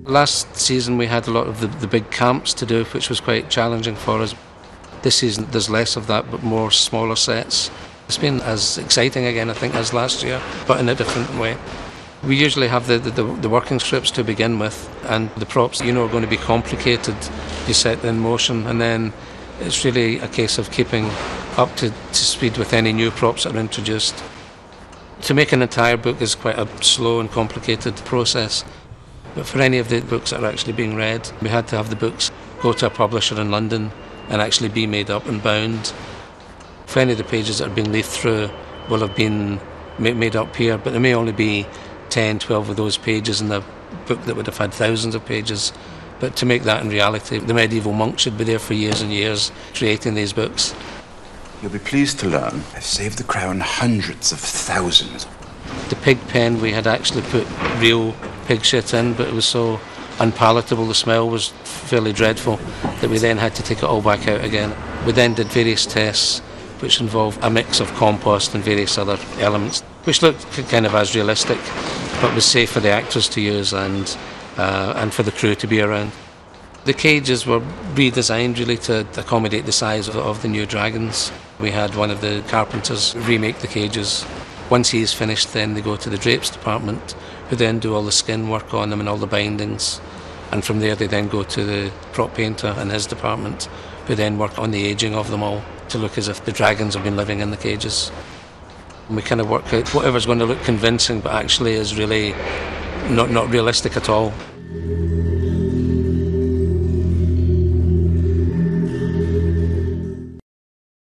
Last season we had a lot of the big camps to do, which was quite challenging for us. This season there's less of that, but more smaller sets. It's been as exciting again, I think, as last year, but in a different way. We usually have the working scripts to begin with, and the props, are going to be complicated. You set in motion, and then it's really a case of keeping up to speed with any new props that are introduced. To make an entire book is quite a slow and complicated process. But for any of the books that are actually being read, we had to have the books go to a publisher in London and actually be made up and bound. For any of the pages that are being leafed through will have been made up here, but there may only be 10, 12 of those pages in a book that would have had thousands of pages. But to make that in reality, the medieval monk should be there for years and years creating these books. You'll be pleased to learn I've saved the crown hundreds of thousands. The pig pen, we had actually put real pig shit in, but it was so unpalatable, the smell was fairly dreadful, that we then had to take it all back out again. We then did various tests which involved a mix of compost and various other elements, which looked kind of as realistic, but was safe for the actors to use and for the crew to be around. The cages were redesigned really to accommodate the size of the new dragons. We had one of the carpenters remake the cages. Once he's finished, then they go to the drapes department, who then do all the skin work on them and all the bindings. And from there they then go to the prop painter and his department, who then work on the aging of them all to look as if the dragons have been living in the cages. And we kind of work out whatever's going to look convincing but actually is really not realistic at all.